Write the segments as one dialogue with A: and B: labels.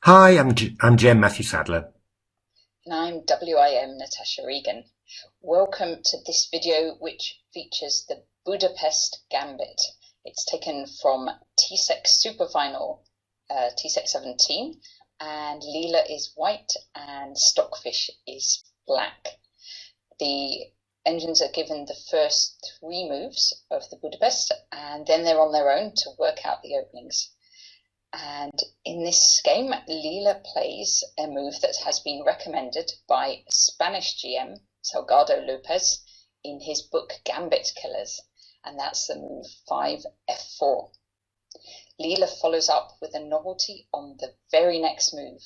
A: Hi, I'm Jem Matthew Sadler.
B: And I'm WIM Natasha Regan. Welcome to this video which features the Budapest Gambit. It's taken from TCEC Superfinal, TCEC 17, and Leela is white and Stockfish is black. The engines are given the first 3 moves of the Budapest, and then they're on their own to work out the openings. And in this game, Leela plays a move that has been recommended by Spanish GM Salgado Lopez in his book Gambit Killers, and that's the move 5f4. Leela follows up with a novelty on the very next move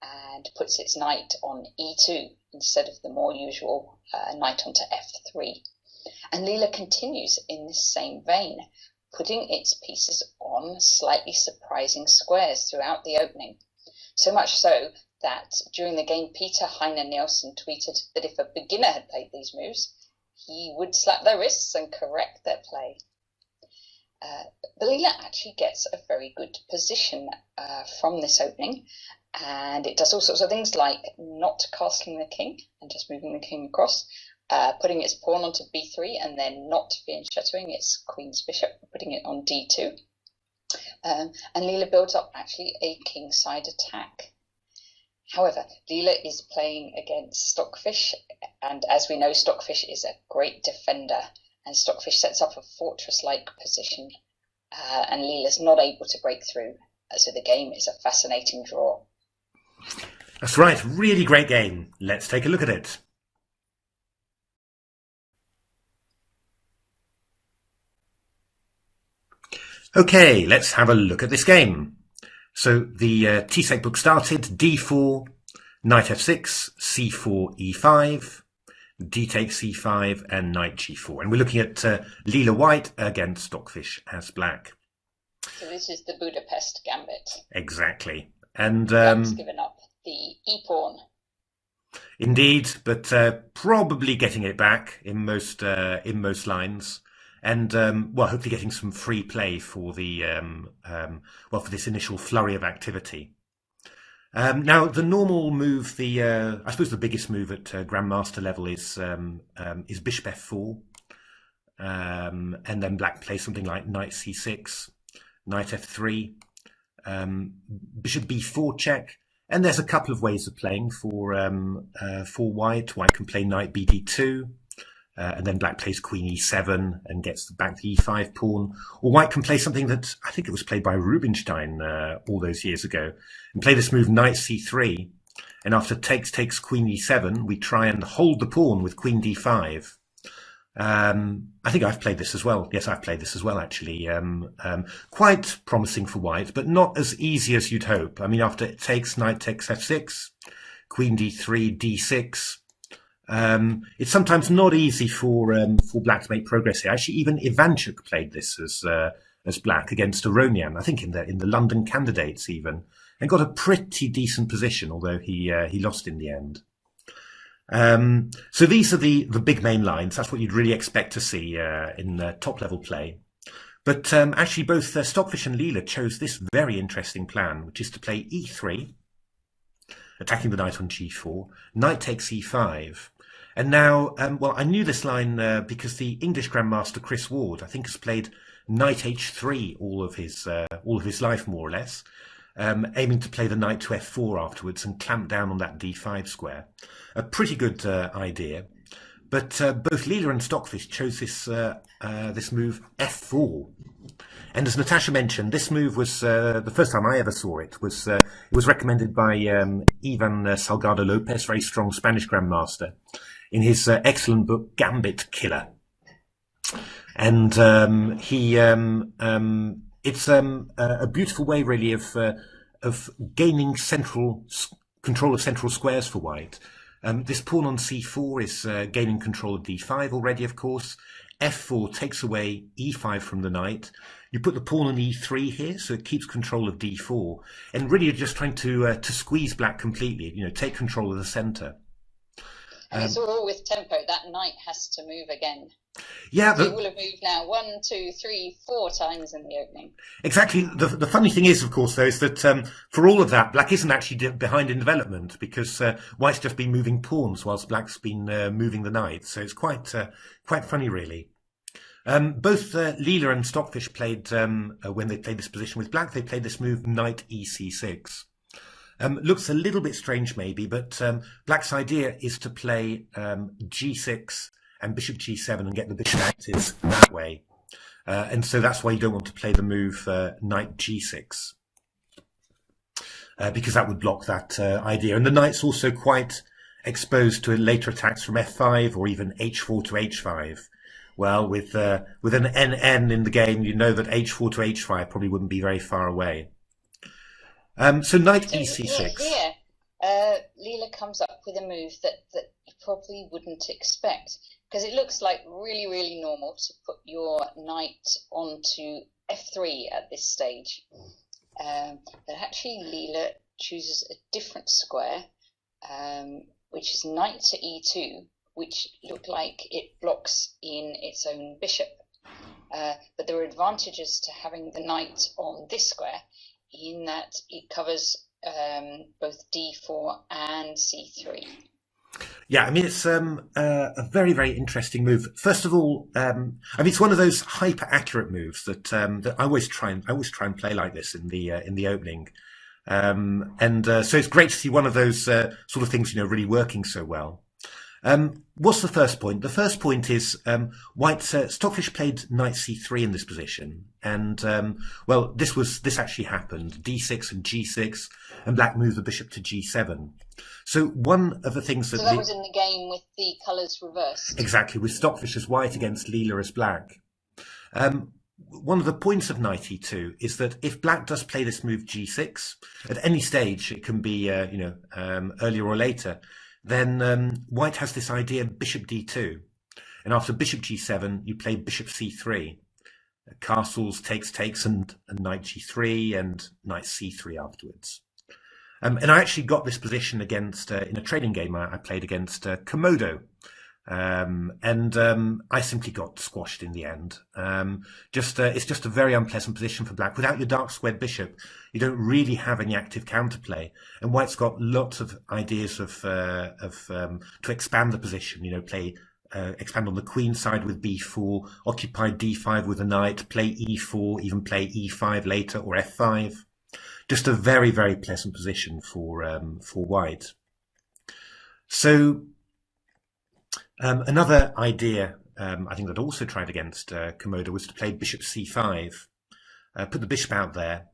B: and puts its knight on e2 instead of the more usual knight onto f3. And Leela continues in this same vein, putting its pieces on slightly surprising squares throughout the opening. So much so that during the game, Peter Heine Nielsen tweeted that if a beginner had played these moves, he would slap their wrists and correct their play. But Leela actually gets a very good position from this opening, and it does all sorts of things like not castling the king and just moving the king across, putting its pawn onto b3 and then not fianchettoing its queen's bishop, putting it on d2. And Leela builds up actually a kingside attack. However, Leela is playing against Stockfish, and as we know, Stockfish is a great defender, and Stockfish sets up a fortress-like position, and Leela's not able to break through, so the game is a fascinating draw.
A: That's right, really great game. Let's take a look at it. Okay, let's have a look at this game. So the TCEC book started d4, knight f6, c4, e5, d takes c5, and knight g4. And we're looking at Leela white against Stockfish as black.
B: So this is the Budapest Gambit.
A: Exactly. And
B: Black's given up the e-pawn.
A: Indeed, but probably getting it back in most lines. And well, hopefully getting some free play for the for this initial flurry of activity. Now, the normal move, I suppose the biggest move at grandmaster level is bishop f4, and then black plays something like knight c6, knight f3, bishop b4 check, and there's a couple of ways of playing for white. White can play knight bd2. And then black plays queen e7 and gets back the e5 pawn. Or white can play something that I think it was played by Rubinstein all those years ago, and play this move knight c3. And after takes queen e7, we try and hold the pawn with queen d5. I think I've played this as well. Yes, I've played this as well, actually. Quite promising for white, but not as easy as you'd hope. I mean, after it takes, knight takes f6, queen d3, d6. It's sometimes not easy for black to make progress here. Actually, even Ivanchuk played this as black against Aronian, I think in the London candidates even, and got a pretty decent position, although he lost in the end. So these are the big main lines. That's what you'd really expect to see in top level play. But actually, both Stockfish and Leela chose this very interesting plan, which is to play e3, attacking the knight on g4, knight takes e5. And now, well, I knew this line because the English Grandmaster Chris Ward, I think, has played knight h3 all of his life, more or less, aiming to play the knight to f4 afterwards and clamp down on that d5 square. A pretty good idea. But both Leela and Stockfish chose this move f4. And as Natasha mentioned, this move was the first time I ever saw it. It was recommended by Igor Salgado Lopez, very strong Spanish grandmaster, in his excellent book Gambit Killer. And it's a beautiful way, really, of gaining control of central squares for white. This pawn on c4 is gaining control of d5 already, of course. f4 takes away e5 from the knight. You put the pawn on e3 here, so it keeps control of d4. And really, you're just trying to squeeze black completely, take control of the center.
B: And it's all with tempo. That knight has to move again
A: Yeah,
B: So it will have moved now 1, 2, 3, 4 times in the opening.
A: exactly. The funny thing is, of course, though, is that for all of that, Black isn't actually behind in development because White's just been moving pawns whilst Black's been moving the knight. So it's quite funny, really. Both Leela and Stockfish played, when they played this position with Black, they played this move knight ec6. Looks a little bit strange maybe, but Black's idea is to play g6 and bishop g7 and get the bishop active that way. And so that's why you don't want to play the move knight g6. Because that would block that idea. And the knight's also quite exposed to later attacks from f5 or even h4 to h5. Well, with an NN in the game, you know that h4 to h5 probably wouldn't be very far away. So knight ec6.
B: Here, Leela comes up with a move that you probably wouldn't expect, because it looks like really, really normal to put your knight onto f3 at this stage. But actually, Leela chooses a different square, which is knight to e2, which looked like it blocks in its own bishop. But there are advantages to having the knight on this square, in that it covers both d4 and c3.
A: Yeah, I mean, it's a very, very interesting move. First of all, I mean, it's one of those hyper accurate moves that I always try and play like this in the opening. So it's great to see one of those sort of things, really working so well. What's the first point? The first point is White's Stockfish played knight c3 in this position, and well, this actually happened: d6 and g6, and Black moved the bishop to g7. So one of the things that
B: was in the game with the colours reversed.
A: Exactly, with Stockfish as White against Leela as Black. One of the points of knight e2 is that if Black does play this move g6 at any stage, it can be earlier or later, then White has this idea bishop d2, and after bishop g7 you play bishop c3, castles, takes, and knight g3 and knight c3 afterwards. And I actually got this position against in a training game I played against Komodo. I simply got squashed in the end. It's just a very unpleasant position for Black. Without your dark squared bishop, you don't really have any active counterplay. And White's got lots of ideas to expand the position. Expand on the queen side with b4, occupy d5 with a knight, play e4, even play e5 later, or f5. Just a very, very pleasant position for White. So another idea I think that also tried against Komodo was to play bishop c5, put the bishop out there.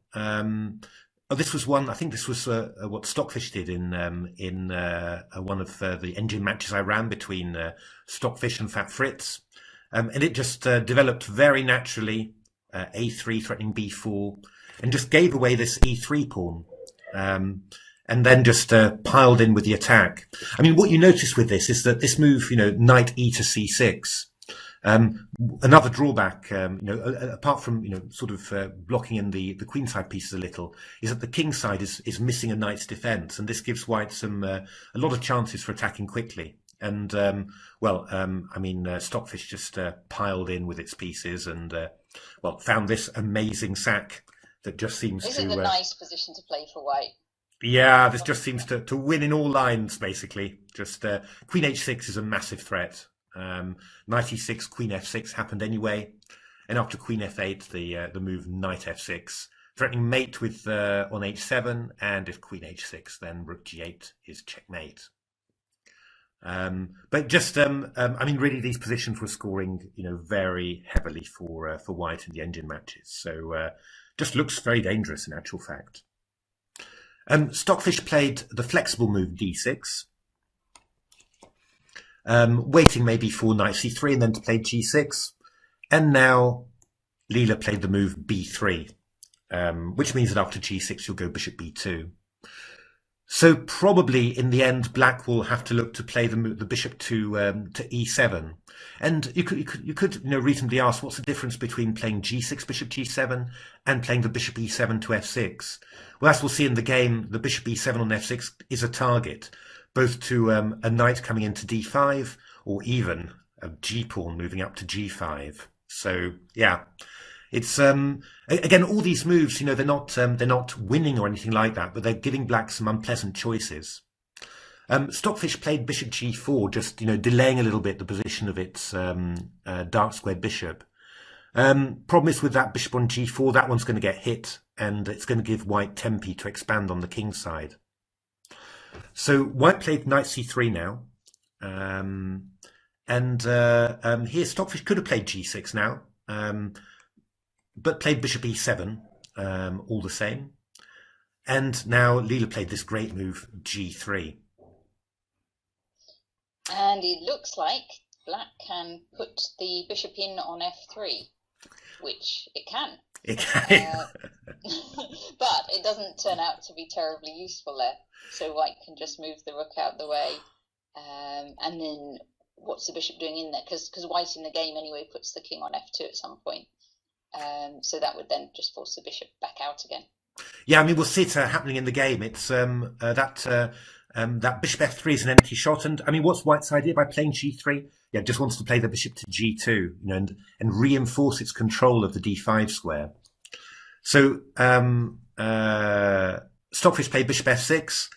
A: This was one. I think this was what Stockfish did in one of the engine matches I ran between Stockfish and Fat Fritz, and it just developed very naturally. A3 threatening b4, and just gave away this e3 pawn, and then just piled in with the attack. I mean, what you notice with this is that this move, knight e to c6. Another drawback, apart from sort of blocking in the queenside pieces a little, is that the king side is missing a knight's defence, and this gives White a lot of chances for attacking quickly. And Stockfish just piled in with its pieces, and found this amazing sack that just seems
B: This
A: to.
B: Is a nice position to play for White.
A: Yeah, this just seems to win in all lines, basically. Just queen h6 is a massive threat. Knight e6, queen f6 happened anyway, and after queen f8, the move knight f6, threatening mate with on h7, and if queen h6, then rook g8 is checkmate. But just really these positions were scoring very heavily for White in the engine matches, so just looks very dangerous in actual fact. Stockfish played the flexible move d6, waiting maybe for knight c3 and then to play g6, and now Leela played the move b3, which means that after g6 you'll go bishop b2. So probably in the end, Black will have to look to play the bishop to e7, and you could reasonably ask, what's the difference between playing g6 bishop g7 and playing the bishop e7 to f6? Well, as we'll see in the game, the bishop e7 on f6 is a target, both to a knight coming into d5, or even a G pawn moving up to G5. So yeah, it's again, all these moves, you know, they're not winning or anything like that, but they're giving black some unpleasant choices. Stockfish played bishop G4, just, you know, delaying a little bit the position of its dark squared bishop. Problem is with that bishop on G4, that one's going to get hit, and it's going to give white tempi to expand on the king side. So white played knight C3 now. Here Stockfish could have played G6 now, but played bishop E7 all the same. And now Leela played this great move, G3.
B: And it looks like black can put the bishop in on F3, which it can.
A: It can.
B: But it doesn't turn out to be terribly useful there. So white can just move the rook out the way. And then what's the bishop doing in there? Because white in the game anyway puts the king on F2 at some point. So that would then just force the bishop back out again.
A: Yeah, I mean, we'll see it happening in the game. It's that bishop F3 is an empty shot, and I mean, what's white's idea by playing G3? Yeah, just wants to play the bishop to G2, you know, and reinforce its control of the D5 square. So Stockfish played bishop F6,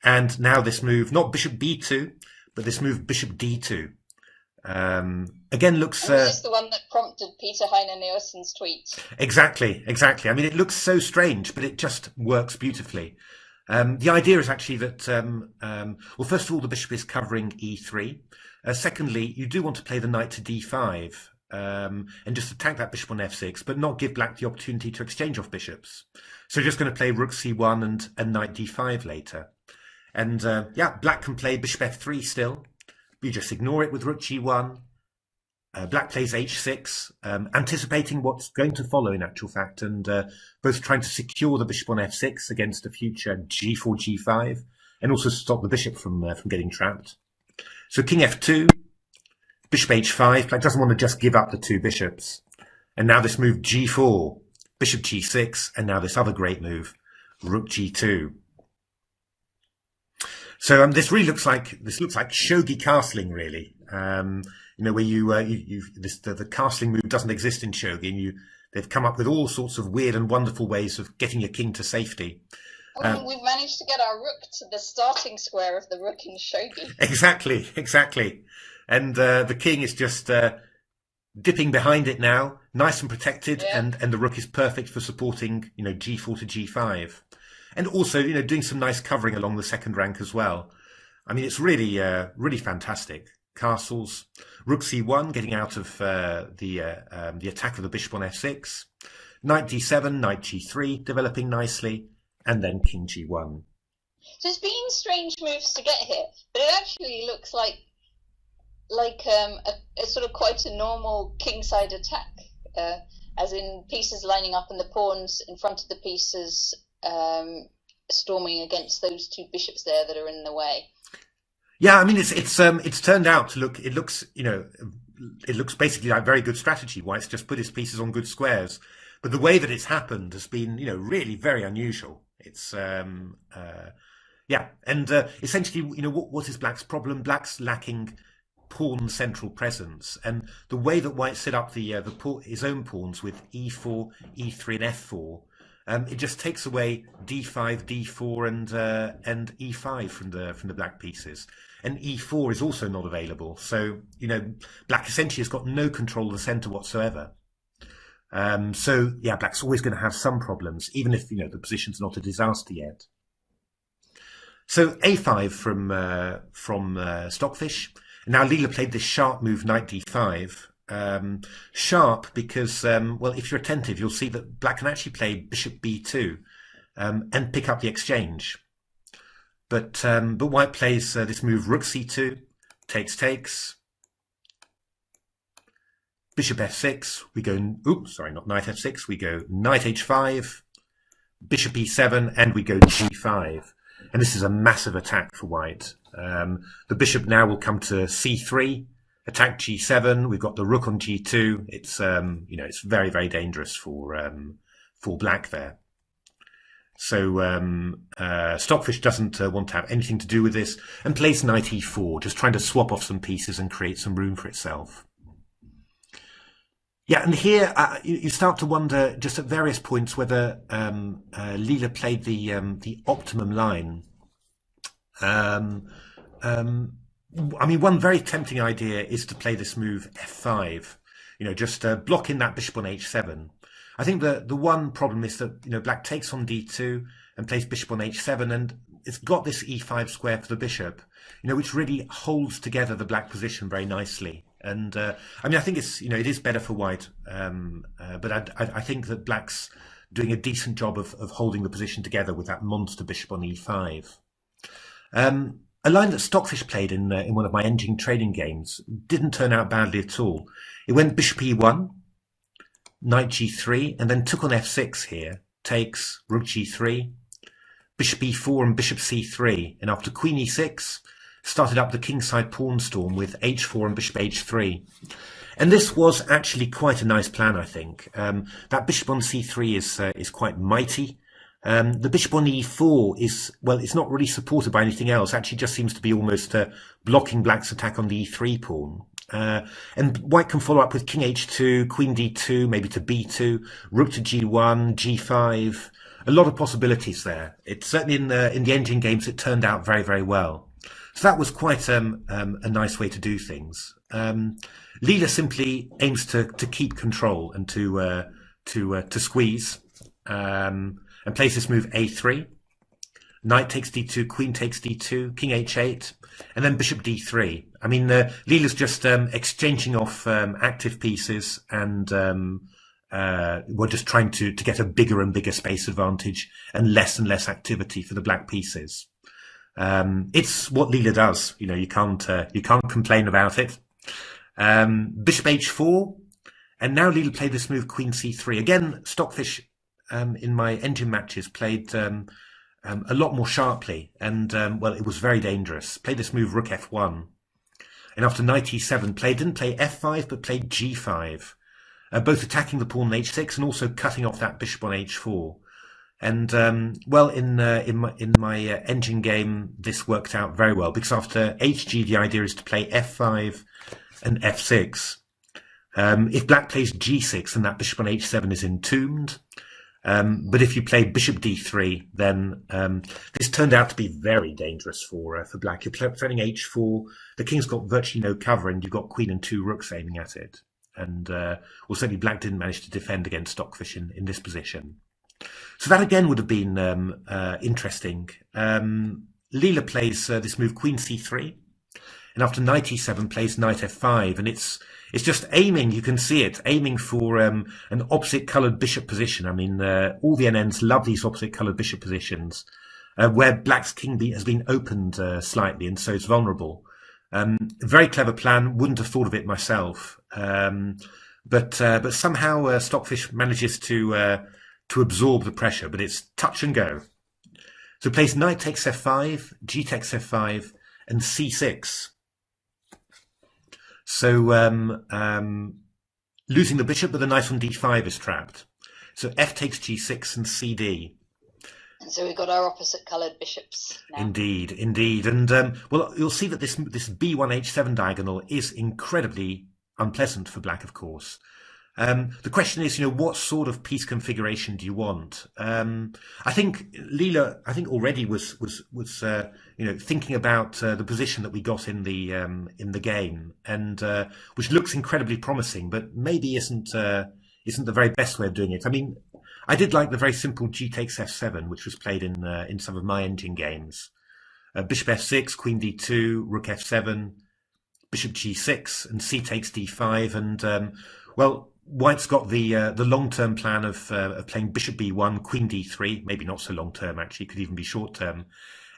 A: and now this move, not bishop B2, but this move bishop D2. Again, looks.
B: And this is the one that prompted Peter Heine Nielsen's tweet.
A: Exactly. I mean, it looks so strange, but it just works beautifully. The idea is actually that, well, first of all, the bishop is covering E3. Secondly, you do want to play the knight to D5 and just attack that bishop on F6, but not give black the opportunity to exchange off bishops. So you're just going to play rook C1 and knight D5 later. And yeah, black can play bishop F3 still. You just ignore it with rook G1. Black plays H6, anticipating what's going to follow in actual fact, and both trying to secure the bishop on F6 against a future G4, G5, and also stop the bishop from getting trapped. So king F2, bishop H5. Black doesn't want to just give up the two bishops. And now this move G4, bishop G6, and now this other great move, rook G2. So this really looks like shogi castling, really. You know, where the castling move doesn't exist in shogi, and they've come up with all sorts of weird and wonderful ways of getting your king to safety.
B: We've managed to get our rook to the starting square of the rook in shogi.
A: Exactly. And the king is just dipping behind it now, nice and protected,
B: yeah.
A: and the rook is perfect for supporting, you know, G4 to G5. And also, you know, doing some nice covering along the second rank as well. I mean, it's really, really fantastic. Castles, rook C1, getting out of the attack of the bishop on F6. Knight D7, knight G3, developing nicely, and then king G1.
B: So it's been strange moves to get here, but it actually looks like a sort of quite a normal kingside attack, as in pieces lining up and the pawns in front of the pieces. Storming against those two bishops there that are in the way.
A: Yeah, I mean, it's turned out to look. It looks, you know, it looks basically like very good strategy. White's just put his pieces on good squares, but the way that it's happened has been, you know, really very unusual. It's yeah, and essentially, you know, what is Black's problem? Black's lacking pawn central presence, and the way that White set up his own pawns with E4, E3, and F4. It just takes away D5, D4, and E5 from the black pieces, and E4 is also not available. So, you know, black essentially has got no control of the centre whatsoever. So yeah, black's always going to have some problems, even if, you know, the position's not a disaster yet. So A5 from Stockfish. Now Leela played this sharp move, knight D5. Sharp because, well, if you're attentive, you'll see that black can actually play bishop b2 and pick up the exchange. But white plays this move rook c2, takes, bishop f6. We go, oops, sorry, not knight f6. We go knight h5, bishop e7, and we go g5. And this is a massive attack for white. The bishop now will come to c3. Attack g7. We've got the rook on g2. It's you know, it's very, very dangerous for black there. So Stockfish doesn't want to have anything to do with this and plays knight e4, just trying to swap off some pieces and create some room for itself. Yeah, and here you start to wonder just at various points whether Leela played the optimum line. I mean, one very tempting idea is to play this move f5, just block in that bishop on h7. I think the one problem is that, black takes on d2 and plays bishop on h7, and it's got this e5 square for the bishop, which really holds together the black position very nicely. And I mean, I think it's, it is better for white, but I think that black's doing a decent job of holding the position together with that monster bishop on e5. A line that Stockfish played in one of my endgame training games didn't turn out badly at all. It went bishop e1, knight g3, and then took on f6 here, takes, rook g3, bishop e4 and bishop c3, and after queen e6, started up the kingside pawn storm with h4 and bishop h3. And this was actually quite a nice plan, I think. That bishop on c3 is quite mighty. The bishop on e4 is, well, it's not really supported by anything else. Actually just seems to be almost blocking black's attack on the e3 pawn. And white can follow up with king h2, queen d2, maybe to b2, rook to g1, g5. A lot of possibilities there. It's certainly in the engine games it turned out very, very well. So that was quite a nice way to do things. Leela simply aims to keep control and to squeeze, and plays this move a3. Knight takes d2, queen takes d2, king h8, and then bishop d3. I mean, Leela's just exchanging off active pieces, and we're just trying to get a bigger and bigger space advantage and less activity for the black pieces. It's what Leela does. You can't complain about it. Bishop h4, and now Leela played this move queen c3. Again, Stockfish in my engine matches played a lot more sharply, and well, it was very dangerous. Played this move rook f1, and after knight e7, didn't play f5 but played g5, both attacking the pawn on h6 and also cutting off that bishop on h4. And well, in my engine game, this worked out very well, because after hg, the idea is to play f5 and f6. If black plays g6, then that bishop on h7 is entombed. But if you play bishop d3, then this turned out to be very dangerous for black. You're playing h4, the king's got virtually no cover, and you've got queen and two rooks aiming at it. And well, certainly black didn't manage to defend against Stockfish in this position. So that again would have been interesting. Leela plays this move queen c3, and after knight e7 plays knight f5, and it's just aiming, you can see it, aiming for an opposite coloured bishop position. I mean, all the NNs love these opposite coloured bishop positions, where black's king has been opened slightly, and so it's vulnerable. Very clever plan, wouldn't have thought of it myself. But somehow Stockfish manages to absorb the pressure, but it's touch and go. So plays knight takes f5, g takes f5, and c6. So losing the bishop, but the knight on d5 is trapped. So f takes g6 and cd.
B: And so we've got our opposite coloured bishops now. Indeed.
A: And well, you'll see that this b1h7 diagonal is incredibly unpleasant for black, of course. The question is, what sort of piece configuration do you want? I think Leela, already was thinking about the position that we got in the game, and which looks incredibly promising, but maybe isn't the very best way of doing it. I mean, I did like the very simple g takes f7, which was played in some of my engine games. Bishop f6, queen d2, rook f7, bishop g6, and c takes d5, and well, white's got the long-term plan of playing bishop b1, queen d3, maybe not so long-term actually, could even be short-term,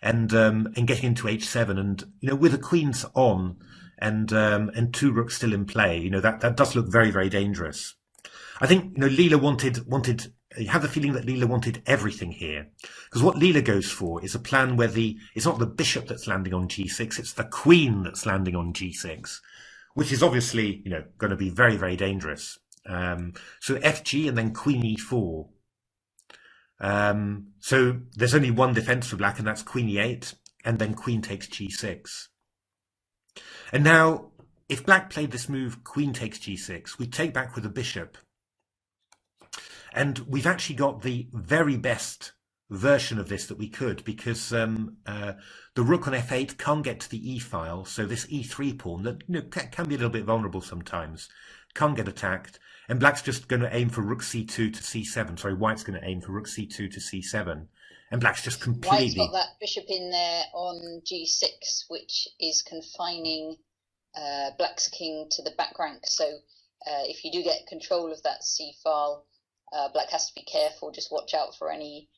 A: and getting into h7, and with the queens on and two rooks still in play, that does look very, very dangerous. I think Leela wanted. You have the feeling that Leela wanted everything here, because what Leela goes for is a plan where it's not the bishop that's landing on g6, it's the queen that's landing on g6, which is obviously going to be very, very dangerous. So fg and then queen e4. So there's only one defense for black, and that's queen e8, and then queen takes g6. And now, if black played this move, queen takes g6, we take back with a bishop. And we've actually got the very best version of this that we could, because the rook on f8 can't get to the e file, so this e3 pawn that can be a little bit vulnerable sometimes can't get attacked, and black's just going to aim for rook c2 to c7. Sorry, white's going to aim for rook c2 to c7, and black's just completely...
B: White's got that bishop in there on g6, which is confining black's king to the back rank, so if you do get control of that c file, black has to be careful, just watch out for any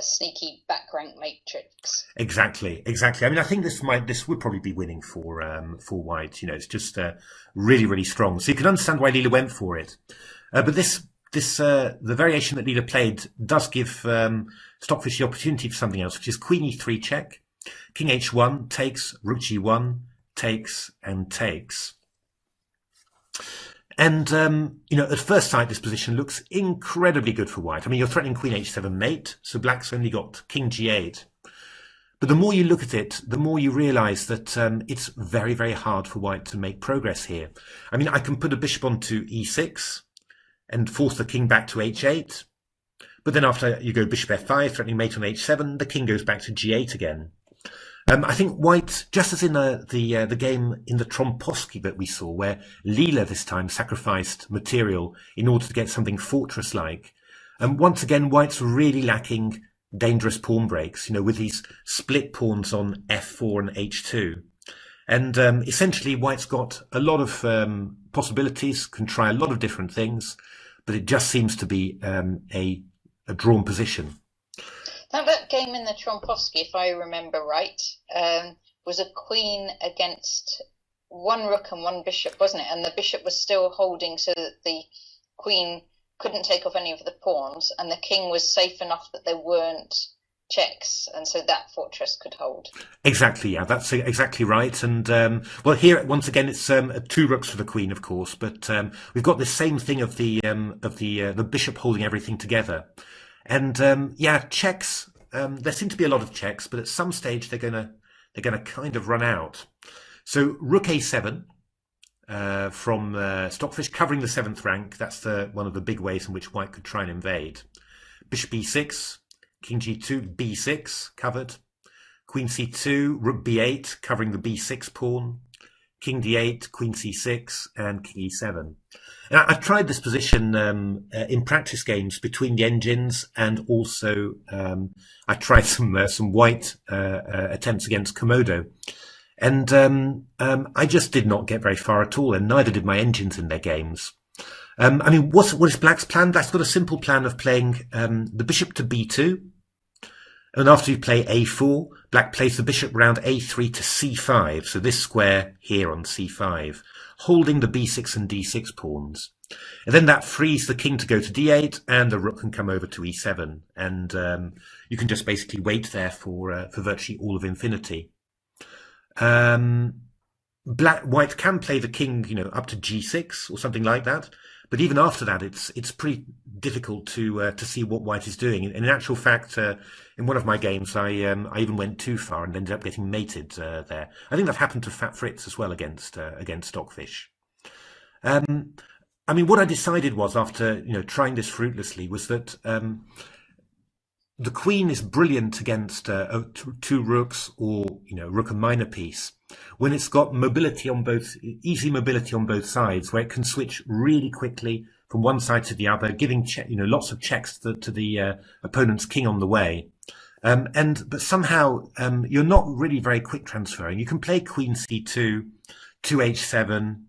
B: sneaky back rank matrix.
A: Exactly. I mean, I think this would probably be winning for white. It's just really strong. So you can understand why Leela went for it. But the variation that Leela played does give Stockfish the opportunity for something else, which is queen e3 check, king h1 takes, rook g1 takes and takes. And, at first sight, this position looks incredibly good for white. I mean, you're threatening queen h7 mate, so black's only got king g8. But the more you look at it, the more you realize that it's very hard for white to make progress here. I mean, I can put a bishop onto e6 and force the king back to h8. But then after you go bishop f5, threatening mate on h7, the king goes back to g8 again. I think white, just as in the game in the Tromposky that we saw, where Leela this time sacrificed material in order to get something fortress-like, once again white's really lacking dangerous pawn breaks, with these split pawns on f4 and h2. And essentially white's got a lot of possibilities, can try a lot of different things, but it just seems to be a drawn position.
B: That game in the Tromposky, if I remember right, was a queen against one rook and one bishop, wasn't it? And the bishop was still holding so that the queen couldn't take off any of the pawns, and the king was safe enough that there weren't checks, and so that fortress could hold.
A: Exactly, yeah, that's exactly right. And well, here once again it's two rooks for the queen, of course, but we've got this same thing of the bishop holding everything together. And checks. There seem to be a lot of checks, but at some stage they're gonna kind of run out. So rook a7 from Stockfish, covering the 7th rank. That's one of the big ways in which white could try and invade. Bishop b6, king g2, b6 covered. Queen c2, rook b8, covering the b6 pawn. King d8, queen c6, and king e7. And I've tried this position in practice games between the engines, and also I tried some white attempts against Komodo, and I just did not get very far at all, and neither did my engines in their games. I mean, what is Black's plan? Black's got a simple plan of playing the bishop to b2, and after you play a4, Black plays the bishop round a3 to c5, so this square here on c5, holding the b6 and d6 pawns. And then that frees the king to go to d8, and the rook can come over to e7, and you can just basically wait there for virtually all of infinity. White can play the king, up to g6 or something like that, but even after that, it's pretty difficult to see what white is doing. In actual fact, in one of my games, I even went too far and ended up getting mated there. I think that happened to Fat Fritz as well against Stockfish. I mean, what I decided was, after trying this fruitlessly, was that the queen is brilliant against two rooks, or rook and minor piece, when it's got mobility on both, easy mobility on both sides, where it can switch really quickly from one side to the other, giving lots of checks to the opponent's king on the way. But somehow you're not really very quick transferring. You can play queen c2 to h7,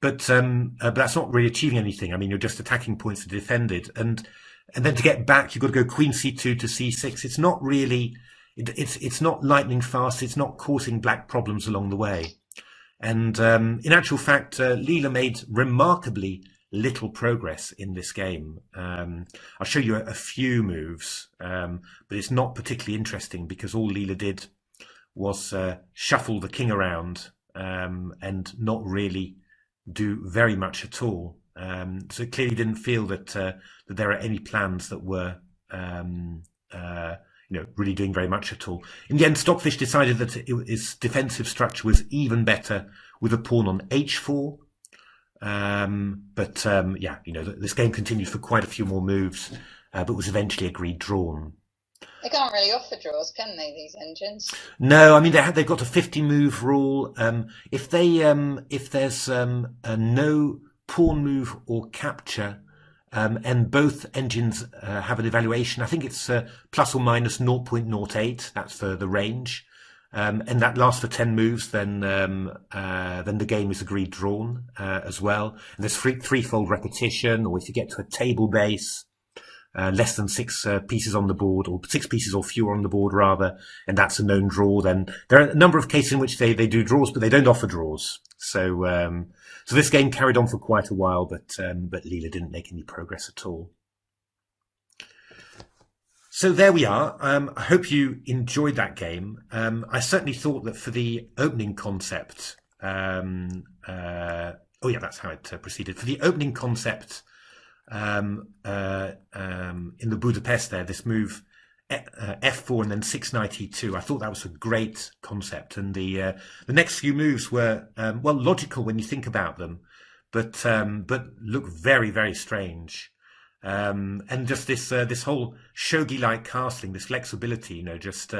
A: but that's not really achieving anything. I mean, you're just attacking points to defend it, and then to get back, you've got to go queen c2 to c6. It's not really, it's not lightning fast. It's not causing Black problems along the way. And in actual fact, Leela made remarkably little progress in this game. I'll show you a few moves, but it's not particularly interesting because all Leela did was shuffle the king around and not really do very much at all. So it clearly didn't feel that there are any plans that were really doing very much at all. In the end, Stockfish decided that its defensive structure was even better with a pawn on h4. This game continued for quite a few more moves, but was eventually agreed drawn.
B: They can't really offer draws, can they, these engines?
A: No, I mean they've got a 50-move rule. If there's no pawn move or capture, and both engines have an evaluation, I think it's plus or minus 0.08. That's for the range, and that lasts for 10 moves. Then the game is agreed drawn as well. And there's threefold repetition, or if you get to a table base. Less than 6 pieces on the board, or 6 pieces or fewer on the board rather, and that's a known draw. Then there are a number of cases in which they do draws, but they don't offer draws. So this game carried on for quite a while, but Leela didn't make any progress at all. So there we are. I hope you enjoyed that game. I certainly thought that for the opening concept, that's how it proceeded. For the opening concept, in the Budapest there, this move f4 and then 6 knight e2, I thought that was a great concept, and the next few moves were logical when you think about them, but look very, very strange, and just this whole shogi-like castling, this flexibility, just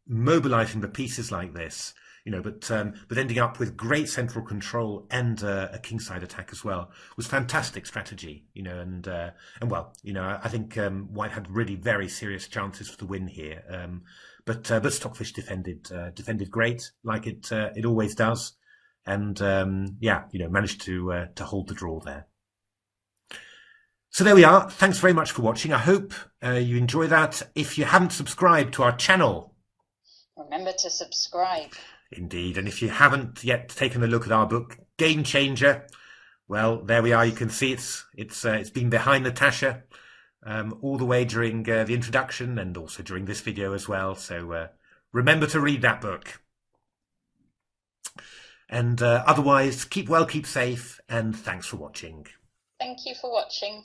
A: mobilizing the pieces like this. But ending up with great central control and a kingside attack as well was fantastic strategy. I think White had really very serious chances for the win here. But Stockfish defended great, like it always does, and managed to hold the draw there. So there we are. Thanks very much for watching. I hope you enjoy that. If you haven't subscribed to our channel,
B: remember to subscribe.
A: Indeed, and if you haven't yet taken a look at our book, Game Changer, well, there we are. You can see it's been behind Natasha all the way during the introduction and also during this video as well. So remember to read that book. And otherwise, keep well, keep safe, and thanks for watching.
B: Thank you for watching.